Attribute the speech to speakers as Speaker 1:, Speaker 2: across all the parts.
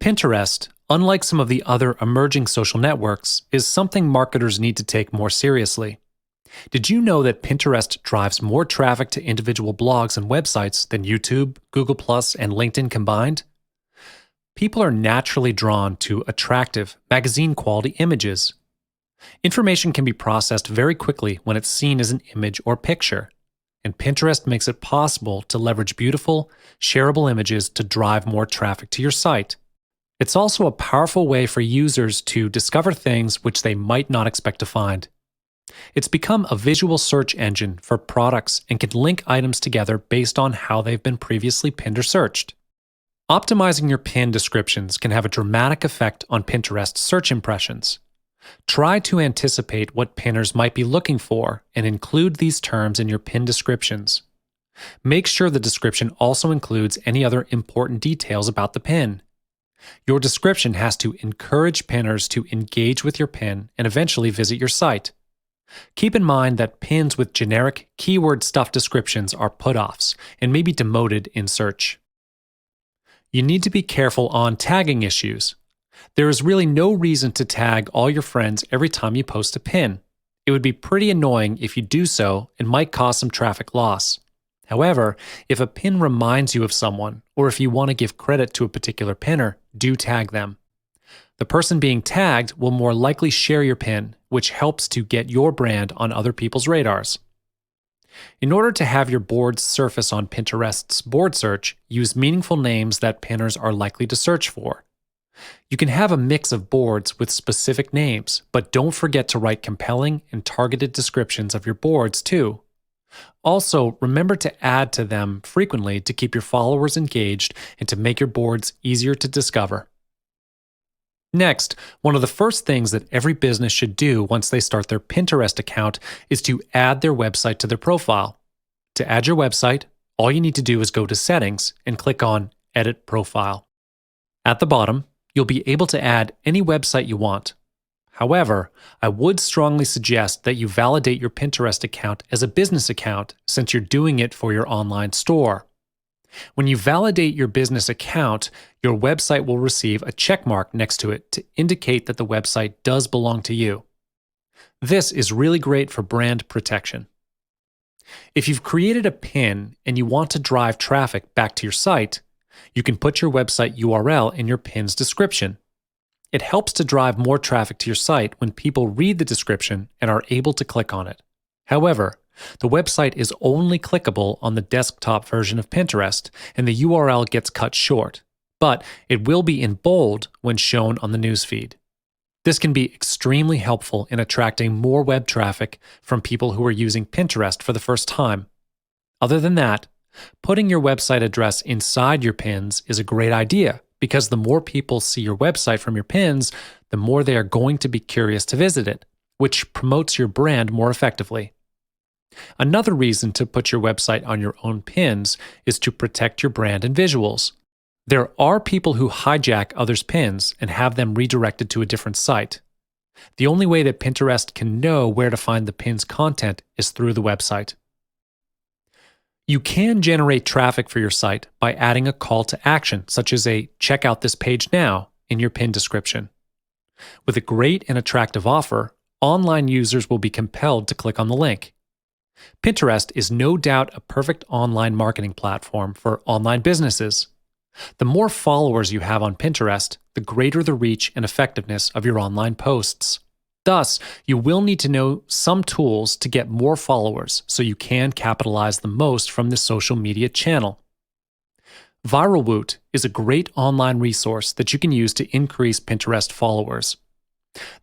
Speaker 1: Pinterest, unlike some of the other emerging social networks, is something marketers need to take more seriously. Did you know that Pinterest drives more traffic to individual blogs and websites than YouTube, Google+, and LinkedIn combined? People are naturally drawn to attractive, magazine-quality images. Information can be processed very quickly when it's seen as an image or picture, and Pinterest makes it possible to leverage beautiful, shareable images to drive more traffic to your site. It's also a powerful way for users to discover things which they might not expect to find. It's become a visual search engine for products and can link items together based on how they've been previously pinned or searched. Optimizing your pin descriptions can have a dramatic effect on Pinterest search impressions. Try to anticipate what pinners might be looking for and include these terms in your pin descriptions. Make sure the description also includes any other important details about the pin. Your description has to encourage pinners to engage with your pin and eventually visit your site. Keep in mind that pins with generic, keyword-stuffed descriptions are put-offs and may be demoted in search. You need to be careful on tagging issues. There is really no reason to tag all your friends every time you post a pin. It would be pretty annoying if you do so and might cause some traffic loss. However, if a pin reminds you of someone, or if you want to give credit to a particular pinner, do tag them. The person being tagged will more likely share your pin, which helps to get your brand on other people's radars. In order to have your boards surface on Pinterest's board search, use meaningful names that pinners are likely to search for. You can have a mix of boards with specific names, but don't forget to write compelling and targeted descriptions of your boards too. Also, remember to add to them frequently to keep your followers engaged and to make your boards easier to discover. Next, one of the first things that every business should do once they start their Pinterest account is to add their website to their profile. To add your website, all you need to do is go to Settings and click on Edit Profile. At the bottom, you'll be able to add any website you want. However, I would strongly suggest that you validate your Pinterest account as a business account since you're doing it for your online store. When you validate your business account, your website will receive a check mark next to it to indicate that the website does belong to you. This is really great for brand protection. If you've created a pin and you want to drive traffic back to your site, you can put your website URL in your pin's description. It helps to drive more traffic to your site when people read the description and are able to click on it. However, the website is only clickable on the desktop version of Pinterest, and the URL gets cut short, but it will be in bold when shown on the newsfeed. This can be extremely helpful in attracting more web traffic from people who are using Pinterest for the first time. Other than that, putting your website address inside your pins is a great idea because the more people see your website from your pins, the more they are going to be curious to visit it, which promotes your brand more effectively. Another reason to put your website on your own pins is to protect your brand and visuals. There are people who hijack others' pins and have them redirected to a different site. The only way that Pinterest can know where to find the pin's content is through the website. You can generate traffic for your site by adding a call to action, such as a "check out this page now" in your pin description. With a great and attractive offer, online users will be compelled to click on the link. Pinterest is no doubt a perfect online marketing platform for online businesses. The more followers you have on Pinterest, the greater the reach and effectiveness of your online posts. Thus, you will need to know some tools to get more followers so you can capitalize the most from this social media channel. ViralWoot is a great online resource that you can use to increase Pinterest followers.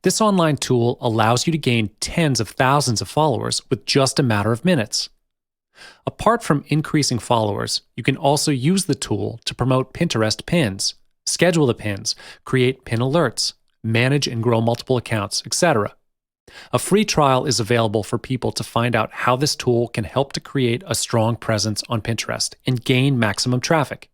Speaker 1: This online tool allows you to gain tens of thousands of followers with just a matter of minutes. Apart from increasing followers, you can also use the tool to promote Pinterest pins, schedule the pins, create pin alerts, manage and grow multiple accounts, etc. A free trial is available for people to find out how this tool can help to create a strong presence on Pinterest and gain maximum traffic.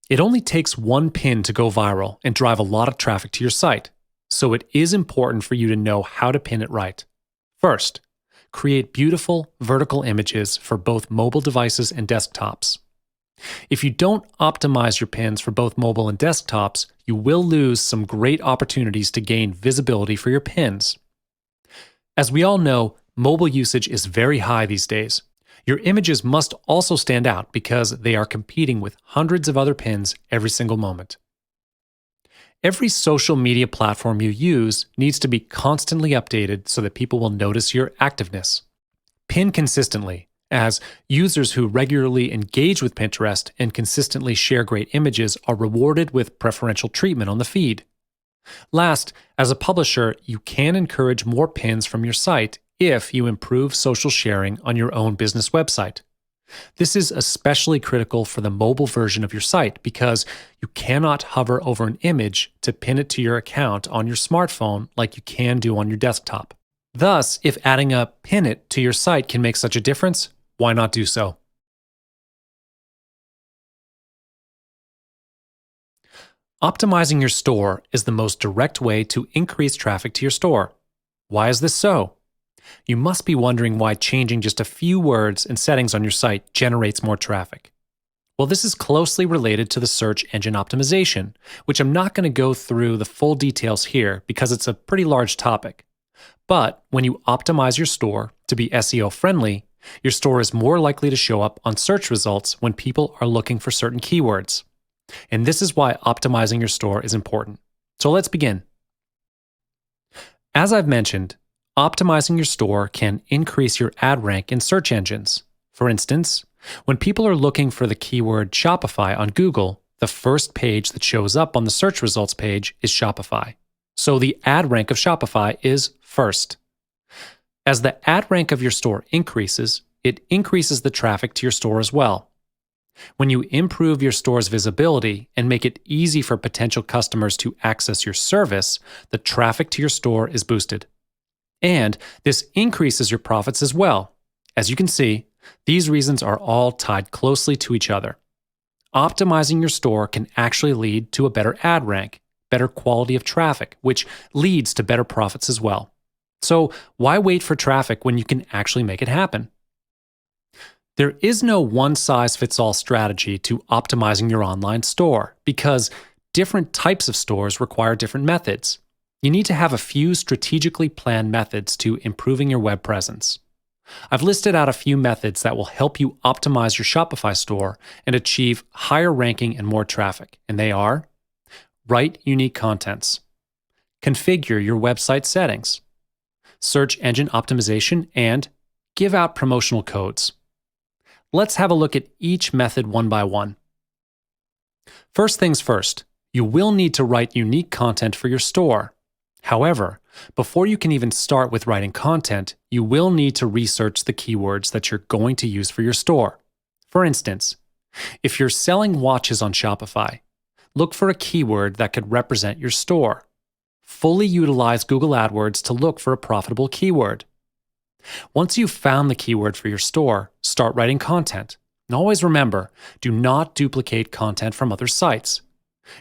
Speaker 1: It only takes one pin to go viral and drive a lot of traffic to your site, so it is important for you to know how to pin it right. First, create beautiful vertical images for both mobile devices and desktops. If you don't optimize your pins for both mobile and desktops, you will lose some great opportunities to gain visibility for your pins. As we all know, mobile usage is very high these days. Your images must also stand out because they are competing with hundreds of other pins every single moment. Every social media platform you use needs to be constantly updated so that people will notice your activeness. Pin consistently, as users who regularly engage with Pinterest and consistently share great images are rewarded with preferential treatment on the feed. Last, as a publisher, you can encourage more pins from your site if you improve social sharing on your own business website. This is especially critical for the mobile version of your site because you cannot hover over an image to pin it to your account on your smartphone like you can do on your desktop. Thus, if adding a pin it to your site can make such a difference, why not do so? Optimizing your store is the most direct way to increase traffic to your store. Why is this so? You must be wondering why changing just a few words and settings on your site generates more traffic. Well, this is closely related to the search engine optimization, which I'm not going to go through the full details here because it's a pretty large topic. But when you optimize your store to be SEO friendly, your store is more likely to show up on search results when people are looking for certain keywords. And this is why optimizing your store is important. So let's begin. As I've mentioned, optimizing your store can increase your ad rank in search engines. For instance, when people are looking for the keyword Shopify on Google, the first page that shows up on the search results page is Shopify. So the ad rank of Shopify is first. As the ad rank of your store increases, it increases the traffic to your store as well. When you improve your store's visibility and make it easy for potential customers to access your service, the traffic to your store is boosted. And this increases your profits as well. As you can see, these reasons are all tied closely to each other. Optimizing your store can actually lead to a better ad rank, better quality of traffic, which leads to better profits as well. So why wait for traffic when you can actually make it happen? There is no one-size-fits-all strategy to optimizing your online store because different types of stores require different methods. You need to have a few strategically planned methods to improving your web presence. I've listed out a few methods that will help you optimize your Shopify store and achieve higher ranking and more traffic, and they are: write unique contents, configure your website settings, search engine optimization, and give out promotional codes. Let's have a look at each method one by one. First things first, you will need to write unique content for your store. However, before you can even start with writing content, you will need to research the keywords that you're going to use for your store. For instance, if you're selling watches on Shopify, look for a keyword that could represent your store. Fully utilize Google AdWords to look for a profitable keyword. Once you've found the keyword for your store, start writing content. And always remember, do not duplicate content from other sites.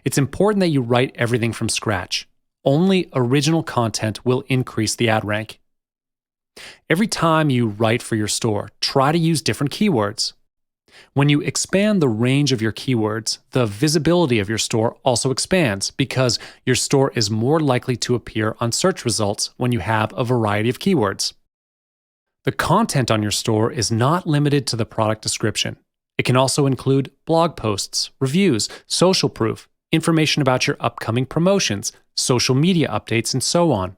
Speaker 1: It's important that you write everything from scratch. Only original content will increase the ad rank. Every time you write for your store, try to use different keywords. When you expand the range of your keywords, the visibility of your store also expands because your store is more likely to appear on search results when you have a variety of keywords. The content on your store is not limited to the product description. It can also include blog posts, reviews, social proof, information about your upcoming promotions, social media updates, and so on.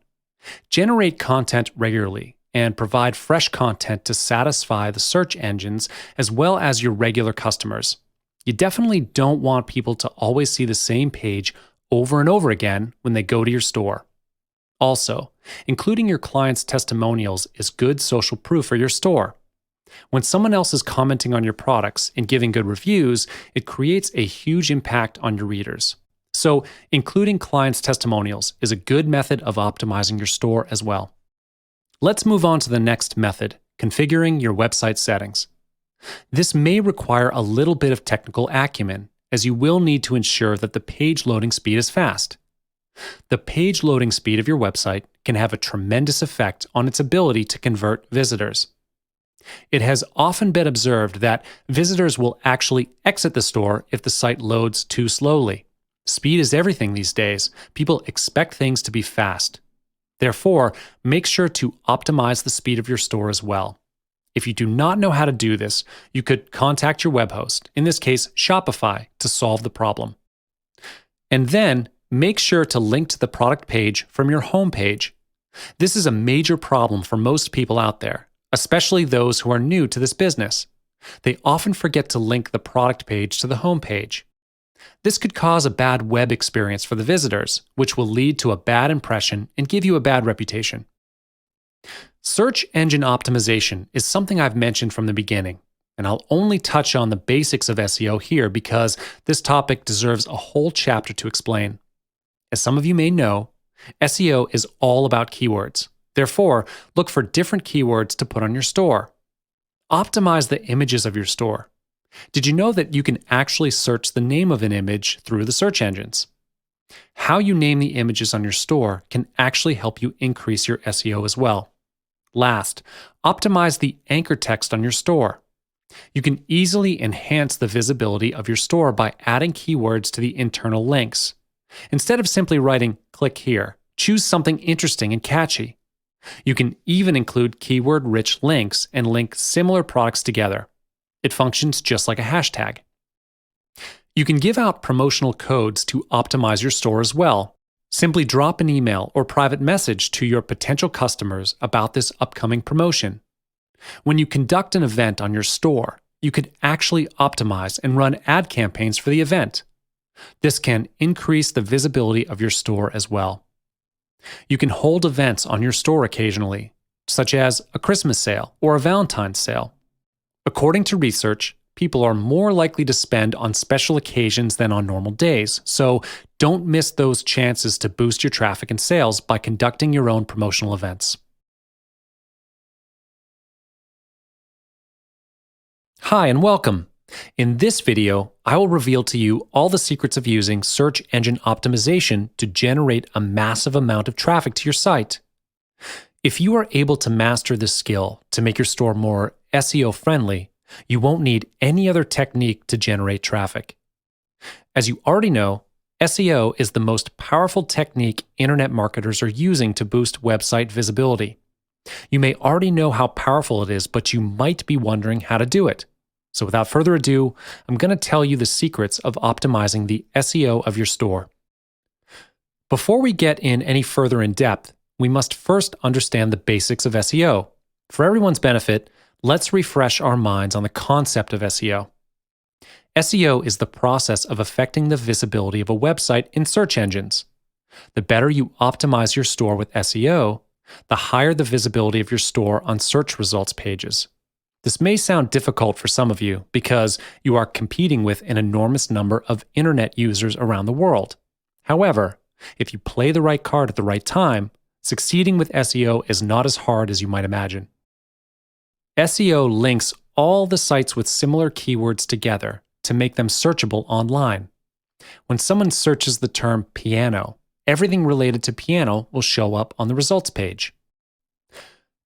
Speaker 1: Generate content regularly and provide fresh content to satisfy the search engines as well as your regular customers. You definitely don't want people to always see the same page over and over again when they go to your store. Also, including your clients' testimonials is good social proof for your store. When someone else is commenting on your products and giving good reviews, it creates a huge impact on your readers. So, including clients' testimonials is a good method of optimizing your store as well. Let's move on to the next method, configuring your website settings. This may require a little bit of technical acumen, as you will need to ensure that the page loading speed is fast. The page loading speed of your website can have a tremendous effect on its ability to convert visitors. It has often been observed that visitors will actually exit the store if the site loads too slowly. Speed is everything these days. People expect things to be fast. Therefore, make sure to optimize the speed of your store as well. If you do not know how to do this, you could contact your web host, in this case Shopify, to solve the problem. And then, make sure to link to the product page from your home page. This is a major problem for most people out there, especially those who are new to this business. They often forget to link the product page to the home page. This could cause a bad web experience for the visitors, which will lead to a bad impression and give you a bad reputation. Search engine optimization is something I've mentioned from the beginning, and I'll only touch on the basics of SEO here because this topic deserves a whole chapter to explain. As some of you may know, SEO is all about keywords. Therefore, look for different keywords to put on your store. Optimize the images of your store. Did you know that you can actually search the name of an image through the search engines? How you name the images on your store can actually help you increase your SEO as well. Last, optimize the anchor text on your store. You can easily enhance the visibility of your store by adding keywords to the internal links. Instead of simply writing, "click here," choose something interesting and catchy. You can even include keyword-rich links and link similar products together. It functions just like a hashtag. You can give out promotional codes to optimize your store as well. Simply drop an email or private message to your potential customers about this upcoming promotion. When you conduct an event on your store, you could actually optimize and run ad campaigns for the event. This can increase the visibility of your store as well. You can hold events on your store occasionally, such as a Christmas sale or a Valentine's sale. According to research, people are more likely to spend on special occasions than on normal days, so don't miss those chances to boost your traffic and sales by conducting your own promotional events. Hi and welcome. In this video, I will reveal to you all the secrets of using search engine optimization to generate a massive amount of traffic to your site. If you are able to master this skill to make your store more SEO friendly, you won't need any other technique to generate traffic. As you already know, SEO is the most powerful technique internet marketers are using to boost website visibility. You may already know how powerful it is, but you might be wondering how to do it. So without further ado, I'm going to tell you the secrets of optimizing the SEO of your store. Before we get in any further in depth, we must first understand the basics of SEO. For everyone's benefit, let's refresh our minds on the concept of SEO. SEO is the process of affecting the visibility of a website in search engines. The better you optimize your store with SEO, the higher the visibility of your store on search results pages. This may sound difficult for some of you because you are competing with an enormous number of internet users around the world. However, if you play the right card at the right time, succeeding with SEO is not as hard as you might imagine. SEO links all the sites with similar keywords together to make them searchable online. When someone searches the term piano, everything related to piano will show up on the results page.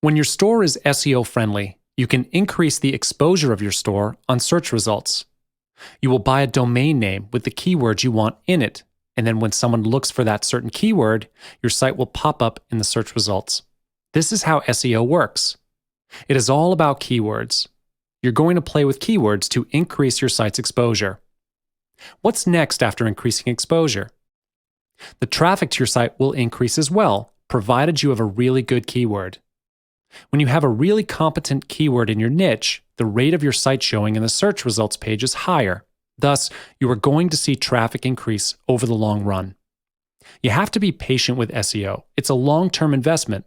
Speaker 1: When your store is SEO friendly, you can increase the exposure of your store on search results. You will buy a domain name with the keywords you want in it, and then when someone looks for that certain keyword, your site will pop up in the search results. This is how SEO works. It is all about keywords. You're going to play with keywords to increase your site's exposure. What's next after increasing exposure? The traffic to your site will increase as well, provided you have a really good keyword. When you have a really competent keyword in your niche, the rate of your site showing in the search results page is higher. Thus, you are going to see traffic increase over the long run. You have to be patient with SEO. It's a long-term investment.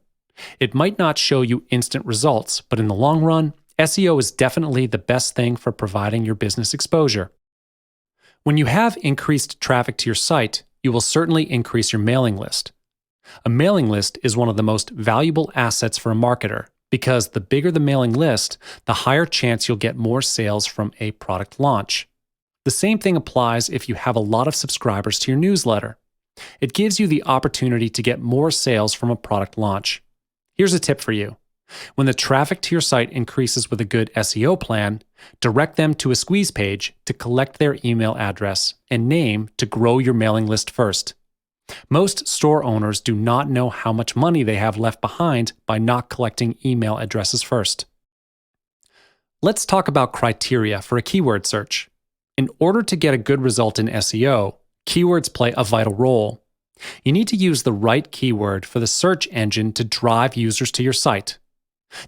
Speaker 1: It might not show you instant results, but in the long run, SEO is definitely the best thing for providing your business exposure. When you have increased traffic to your site, you will certainly increase your mailing list. A mailing list is one of the most valuable assets for a marketer because the bigger the mailing list, the higher chance you'll get more sales from a product launch. The same thing applies if you have a lot of subscribers to your newsletter. It gives you the opportunity to get more sales from a product launch. Here's a tip for you. When the traffic to your site increases with a good SEO plan, direct them to a squeeze page to collect their email address and name to grow your mailing list first. Most store owners do not know how much money they have left behind by not collecting email addresses first. Let's talk about criteria for a keyword search. In order to get a good result in SEO, keywords play a vital role. You need to use the right keyword for the search engine to drive users to your site.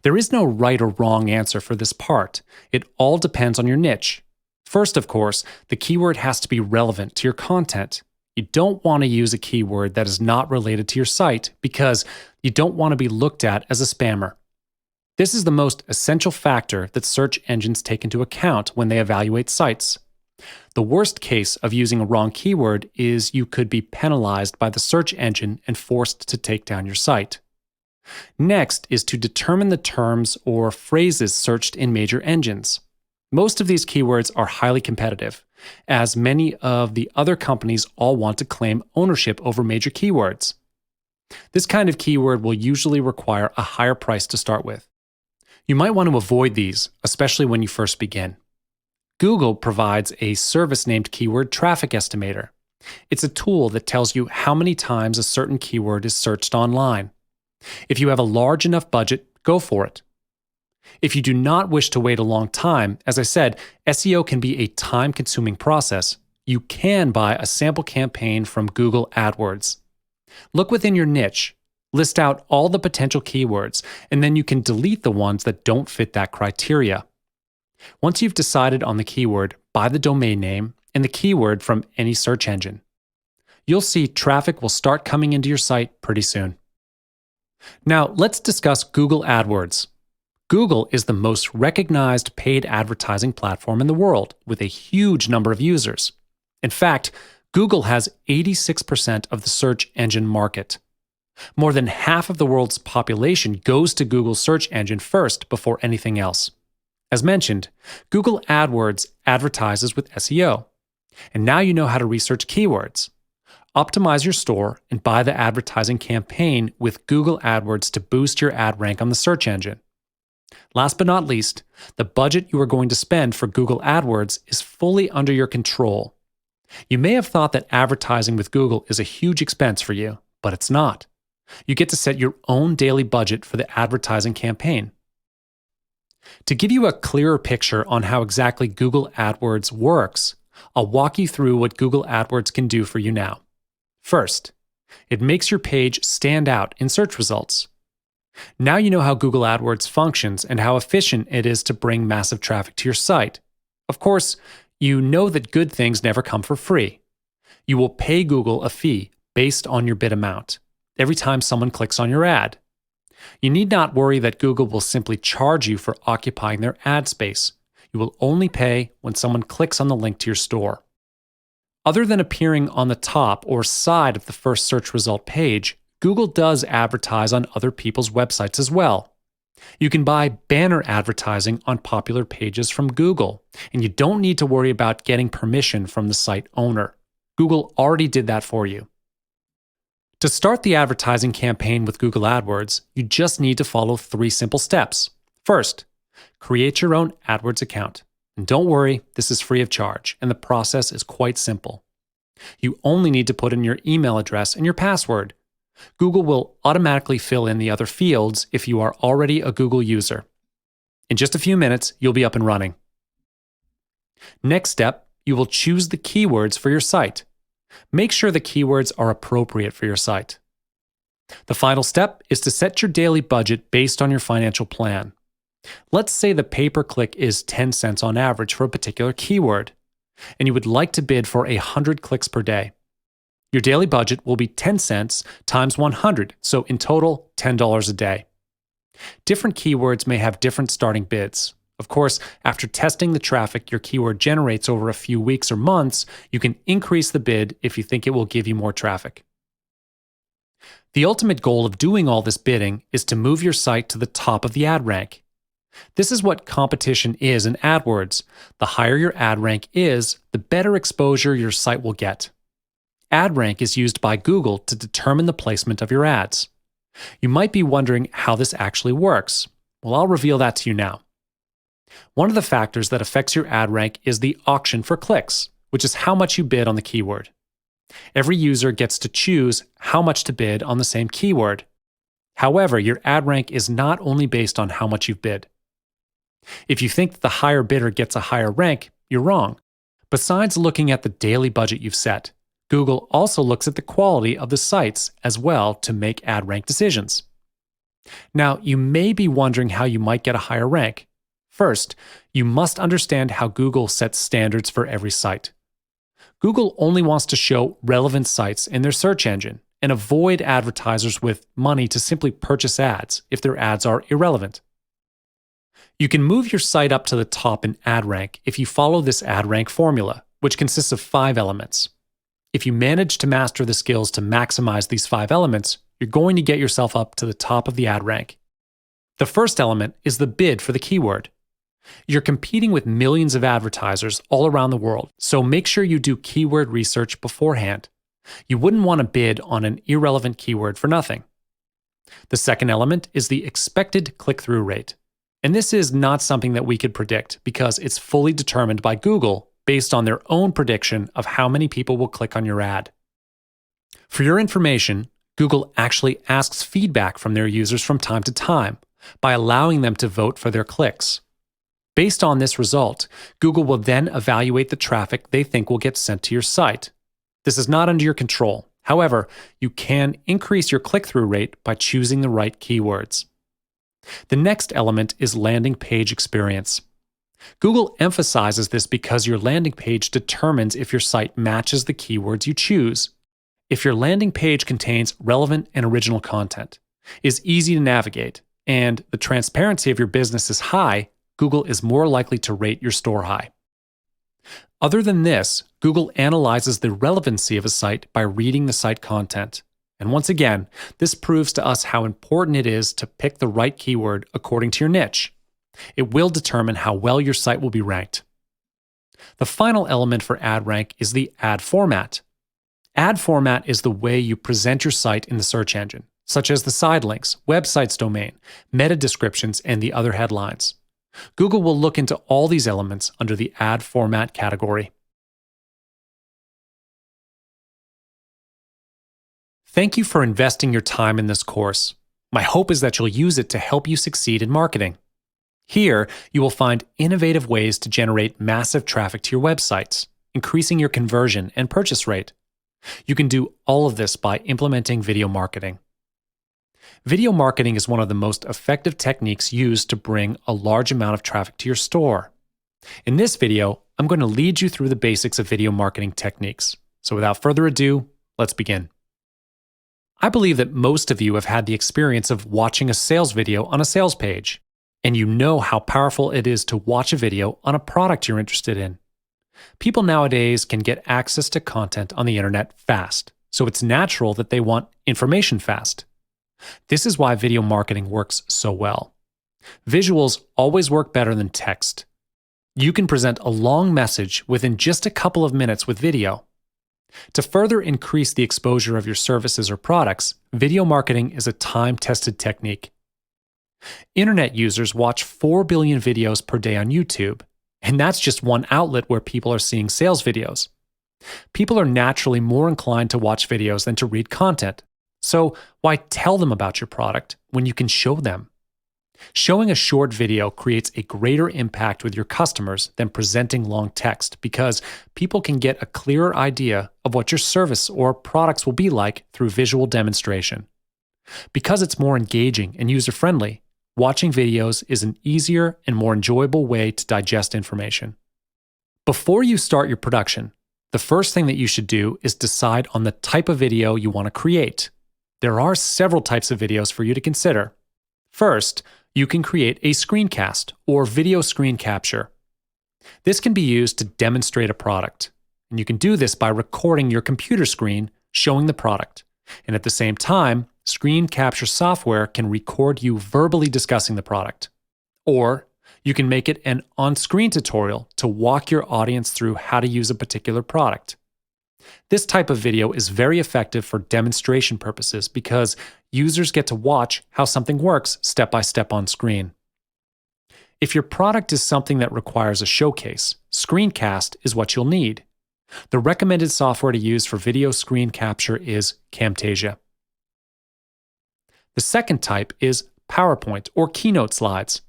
Speaker 1: There is no right or wrong answer for this part. It all depends on your niche. First, of course, the keyword has to be relevant to your content. You don't want to use a keyword that is not related to your site because you don't want to be looked at as a spammer. This is the most essential factor that search engines take into account when they evaluate sites. The worst case of using a wrong keyword is you could be penalized by the search engine and forced to take down your site. Next is to determine the terms or phrases searched in major engines. Most of these keywords are highly competitive, as many of the other companies all want to claim ownership over major keywords. This kind of keyword will usually require a higher price to start with. You might want to avoid these, especially when you first begin. Google provides a service named Keyword Traffic Estimator. It's a tool that tells you how many times a certain keyword is searched online. If you have a large enough budget, go for it. If you do not wish to wait a long time, as I said, SEO can be a time-consuming process. You can buy a sample campaign from Google AdWords. Look within your niche, list out all the potential keywords, and then you can delete the ones that don't fit that criteria. Once you've decided on the keyword, buy the domain name and the keyword from any search engine. You'll see traffic will start coming into your site pretty soon. Now, let's discuss Google AdWords. Google is the most recognized paid advertising platform in the world, with a huge number of users. In fact, Google has 86% of the search engine market. More than half of the world's population goes to Google's search engine first before anything else. As mentioned, Google AdWords advertises with SEO. And now you know how to research keywords. Optimize your store and buy the advertising campaign with Google AdWords to boost your ad rank on the search engine. Last but not least, the budget you are going to spend for Google AdWords is fully under your control. You may have thought that advertising with Google is a huge expense for you, but it's not. You get to set your own daily budget for the advertising campaign. To give you a clearer picture on how exactly Google AdWords works, I'll walk you through what Google AdWords can do for you now. First, it makes your page stand out in search results. Now you know how Google AdWords functions and how efficient it is to bring massive traffic to your site. Of course, you know that good things never come for free. You will pay Google a fee based on your bid amount every time someone clicks on your ad. You need not worry that Google will simply charge you for occupying their ad space. You will only pay when someone clicks on the link to your store. Other than appearing on the top or side of the first search result page, Google does advertise on other people's websites as well. You can buy banner advertising on popular pages from Google, and you don't need to worry about getting permission from the site owner. Google already did that for you. To start the advertising campaign with Google AdWords, you just need to follow 3 simple steps. First, create your own AdWords account. And don't worry, this is free of charge, and the process is quite simple. You only need to put in your email address and your password. Google will automatically fill in the other fields if you are already a Google user. In just a few minutes, you'll be up and running. Next step, you will choose the keywords for your site. Make sure the keywords are appropriate for your site. The final step is to set your daily budget based on your financial plan. Let's say the pay-per-click is 10 cents on average for a particular keyword, and you would like to bid for 100 clicks per day. Your daily budget will be 10 cents times 100, so in total, $10 a day. Different keywords may have different starting bids. Of course, after testing the traffic your keyword generates over a few weeks or months, you can increase the bid if you think it will give you more traffic. The ultimate goal of doing all this bidding is to move your site to the top of the ad rank. This is what competition is in AdWords. The higher your ad rank is, the better exposure your site will get. Ad rank is used by Google to determine the placement of your ads. You might be wondering how this actually works. Well, I'll reveal that to you now. One of the factors that affects your ad rank is the auction for clicks, which is how much you bid on the keyword. Every user gets to choose how much to bid on the same keyword. However, your ad rank is not only based on how much you've bid. If you think that the higher bidder gets a higher rank, you're wrong. Besides looking at the daily budget you've set, Google also looks at the quality of the sites as well to make ad rank decisions. Now, you may be wondering how you might get a higher rank. First, you must understand how Google sets standards for every site. Google only wants to show relevant sites in their search engine and avoid advertisers with money to simply purchase ads if their ads are irrelevant. You can move your site up to the top in ad rank if you follow this ad rank formula, which consists of 5 elements. If you manage to master the skills to maximize these 5 elements, you're going to get yourself up to the top of the ad rank. The first element is the bid for the keyword. You're competing with millions of advertisers all around the world, so make sure you do keyword research beforehand. You wouldn't want to bid on an irrelevant keyword for nothing. The second element is the expected click-through rate. And this is not something that we could predict because it's fully determined by Google based on their own prediction of how many people will click on your ad. For your information, Google actually asks feedback from their users from time to time by allowing them to vote for their clicks. Based on this result, Google will then evaluate the traffic they think will get sent to your site. This is not under your control. However, you can increase your click-through rate by choosing the right keywords. The next element is landing page experience. Google emphasizes this because your landing page determines if your site matches the keywords you choose. If your landing page contains relevant and original content, is easy to navigate, and the transparency of your business is high, Google is more likely to rate your store high. Other than this, Google analyzes the relevancy of a site by reading the site content. And once again, this proves to us how important it is to pick the right keyword according to your niche. It will determine how well your site will be ranked. The final element for ad rank is the ad format. Ad format is the way you present your site in the search engine, such as the side links, website's domain, meta descriptions, and the other headlines. Google will look into all these elements under the ad format category. Thank you for investing your time in this course. My hope is that you'll use it to help you succeed in marketing. Here, you will find innovative ways to generate massive traffic to your websites, increasing your conversion and purchase rate. You can do all of this by implementing video marketing. Video marketing is one of the most effective techniques used to bring a large amount of traffic to your store. In this video, I'm going to lead you through the basics of video marketing techniques. So without further ado, let's begin. I believe that most of you have had the experience of watching a sales video on a sales page, and you know how powerful it is to watch a video on a product you're interested in. People nowadays can get access to content on the internet fast, so it's natural that they want information fast. This is why video marketing works so well. Visuals always work better than text. You can present a long message within just a couple of minutes with video. To further increase the exposure of your services or products, video marketing is a time-tested technique. Internet users watch 4 billion videos per day on YouTube, and that's just one outlet where people are seeing sales videos. People are naturally more inclined to watch videos than to read content. So why tell them about your product when you can show them? Showing a short video creates a greater impact with your customers than presenting long text because people can get a clearer idea of what your service or products will be like through visual demonstration. Because it's more engaging and user-friendly, watching videos is an easier and more enjoyable way to digest information. Before you start your production, the first thing that you should do is decide on the type of video you want to create. There are several types of videos for you to consider. First, you can create a screencast or video screen capture. This can be used to demonstrate a product, and you can do this by recording your computer screen showing the product. And at the same time, screen capture software can record you verbally discussing the product. Or you can make it an on-screen tutorial to walk your audience through how to use a particular product. This type of video is very effective for demonstration purposes because users get to watch how something works step by step on screen. If your product is something that requires a showcase, Screencast is what you'll need. The recommended software to use for video screen capture is Camtasia. The second type is PowerPoint or Keynote slides.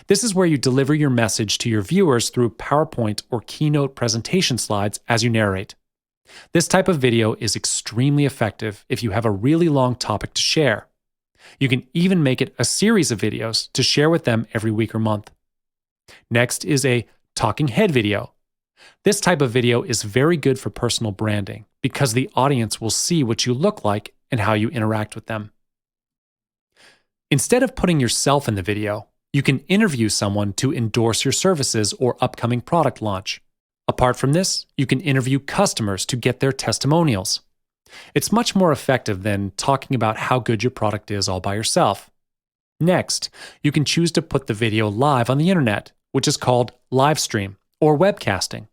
Speaker 1: This is where you deliver your message to your viewers through PowerPoint or Keynote presentation slides as you narrate. This type of video is extremely effective if you have a really long topic to share. You can even make it a series of videos to share with them every week or month. Next is a talking head video. This type of video is very good for personal branding because the audience will see what you look like and how you interact with them. Instead of putting yourself in the video, you can interview someone to endorse your services or upcoming product launch. Apart from this, you can interview customers to get their testimonials. It's much more effective than talking about how good your product is all by yourself. Next, you can choose to put the video live on the internet, which is called live stream or webcasting.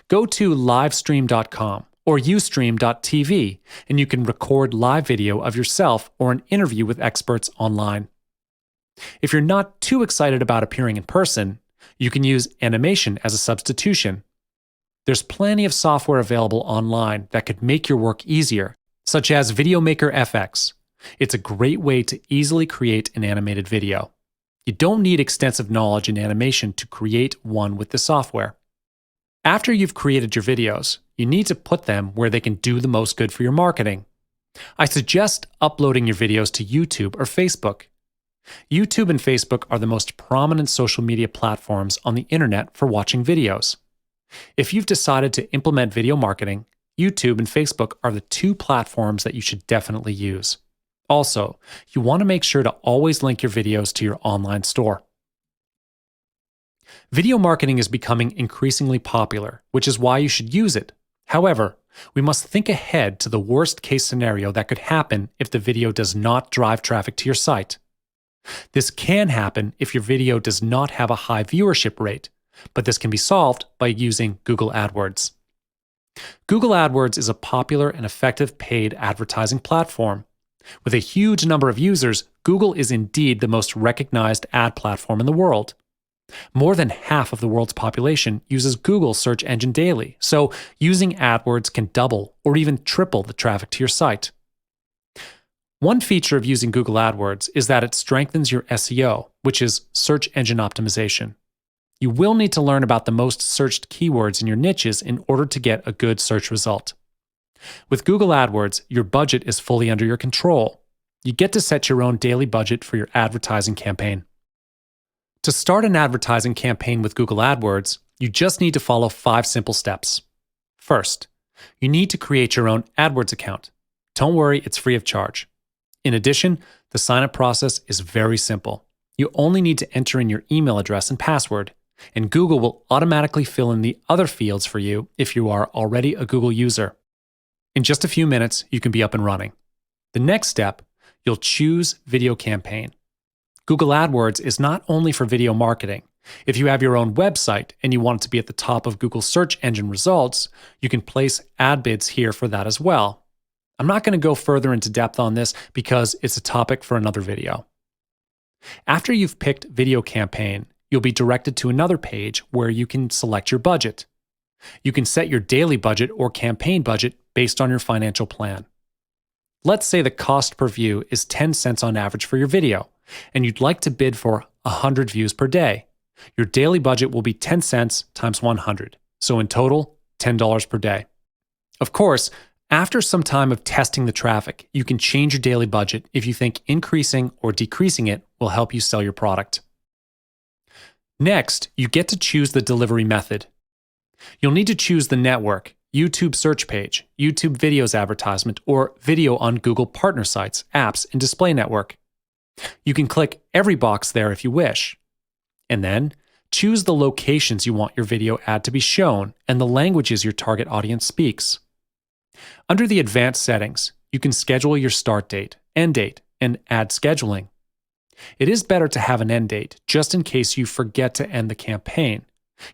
Speaker 1: Go to livestream.com or ustream.tv and you can record live video of yourself or an interview with experts online. If you're not too excited about appearing in person, you can use animation as a substitution. There's plenty of software available online that could make your work easier, such as VideoMaker FX. It's a great way to easily create an animated video. You don't need extensive knowledge in animation to create one with the software. After you've created your videos, you need to put them where they can do the most good for your marketing. I suggest uploading your videos to YouTube or Facebook. YouTube and Facebook are the most prominent social media platforms on the internet for watching videos. If you've decided to implement video marketing, YouTube and Facebook are the two platforms that you should definitely use. Also, you want to make sure to always link your videos to your online store. Video marketing is becoming increasingly popular, which is why you should use it. However, we must think ahead to the worst case scenario that could happen if the video does not drive traffic to your site. This can happen if your video does not have a high viewership rate, but this can be solved by using Google AdWords. Google AdWords is a popular and effective paid advertising platform. With a huge number of users, Google is indeed the most recognized ad platform in the world. More than half of the world's population uses Google search engine daily, so using AdWords can double or even triple the traffic to your site. One feature of using Google AdWords is that it strengthens your SEO, which is search engine optimization. You will need to learn about the most searched keywords in your niches in order to get a good search result. With Google AdWords, your budget is fully under your control. You get to set your own daily budget for your advertising campaign. To start an advertising campaign with Google AdWords, you just need to follow 5 simple steps. First, you need to create your own AdWords account. Don't worry, it's free of charge. In addition, the sign-up process is very simple. You only need to enter in your email address and password, and Google will automatically fill in the other fields for you if you are already a Google user. In just a few minutes, you can be up and running. The next step, you'll choose Video Campaign. Google AdWords is not only for video marketing. If you have your own website and you want it to be at the top of Google search engine results, you can place ad bids here for that as well. I'm not going to go further into depth on this because it's a topic for another video. After you've picked Video Campaign, you'll be directed to another page where you can select your budget. You can set your daily budget or campaign budget based on your financial plan. Let's say the cost per view is 10 cents on average for your video, and you'd like to bid for 100 views per day. Your daily budget will be 10 cents times 100, so in total, $10 per day. Of course, after some time of testing the traffic, you can change your daily budget if you think increasing or decreasing it will help you sell your product. Next, you get to choose the delivery method. You'll need to choose the network, YouTube search page, YouTube videos advertisement, or video on Google partner sites, apps, and display network. You can click every box there if you wish. And then, choose the locations you want your video ad to be shown and the languages your target audience speaks. Under the advanced settings, you can schedule your start date, end date, and ad scheduling. It is better to have an end date just in case you forget to end the campaign.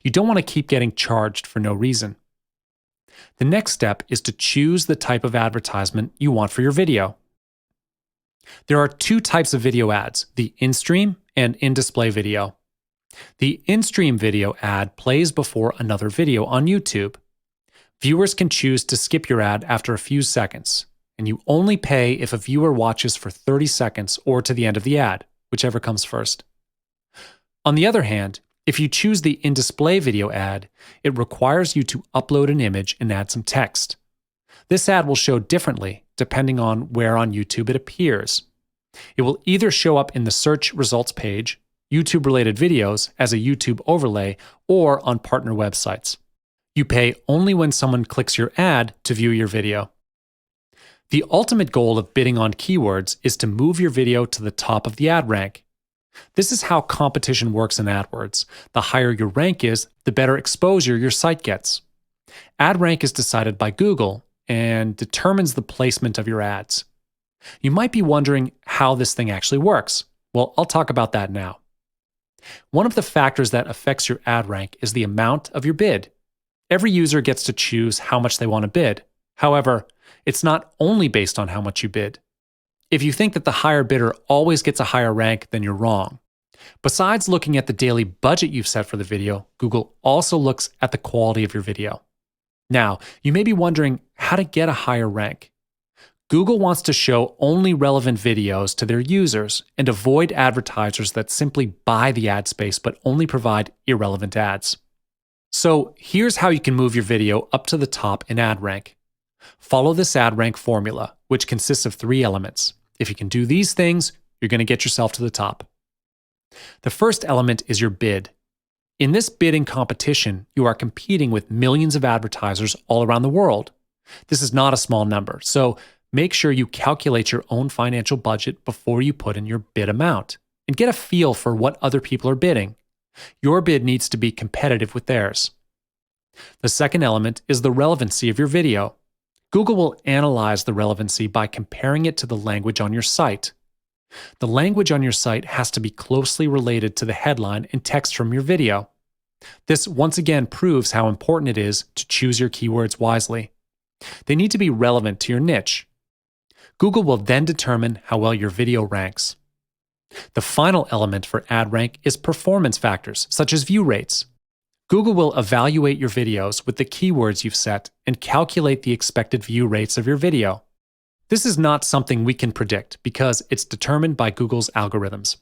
Speaker 1: You don't want to keep getting charged for no reason. The next step is to choose the type of advertisement you want for your video. There are 2 types of video ads, the in-stream and in-display video. The in-stream video ad plays before another video on YouTube. Viewers can choose to skip your ad after a few seconds, and you only pay if a viewer watches for 30 seconds or to the end of the ad, whichever comes first. On the other hand, if you choose the in-display video ad, it requires you to upload an image and add some text. This ad will show differently depending on where on YouTube it appears. It will either show up in the search results page, YouTube-related videos as a YouTube overlay, or on partner websites. You pay only when someone clicks your ad to view your video. The ultimate goal of bidding on keywords is to move your video to the top of the ad rank. This is how competition works in AdWords. The higher your rank is, the better exposure your site gets. Ad rank is decided by Google and determines the placement of your ads. You might be wondering how this thing actually works. Well, I'll talk about that now. One of the factors that affects your ad rank is the amount of your bid. Every user gets to choose how much they want to bid. However, it's not only based on how much you bid. If you think that the higher bidder always gets a higher rank, then you're wrong. Besides looking at the daily budget you've set for the video, Google also looks at the quality of your video. Now, you may be wondering how to get a higher rank. Google wants to show only relevant videos to their users and avoid advertisers that simply buy the ad space but only provide irrelevant ads. So here's how you can move your video up to the top in ad rank. Follow this ad rank formula, which consists of 3 elements. If you can do these things, you're going to get yourself to the top. The first element is your bid. In this bidding competition, you are competing with millions of advertisers all around the world. This is not a small number, so make sure you calculate your own financial budget before you put in your bid amount and get a feel for what other people are bidding. Your bid needs to be competitive with theirs. The second element is the relevancy of your video. Google will analyze the relevancy by comparing it to the language on your site. The language on your site has to be closely related to the headline and text from your video. This once again proves how important it is to choose your keywords wisely. They need to be relevant to your niche. Google will then determine how well your video ranks. The final element for ad rank is performance factors, such as view rates. Google will evaluate your videos with the keywords you've set and calculate the expected view rates of your video. This is not something we can predict because it's determined by Google's algorithms.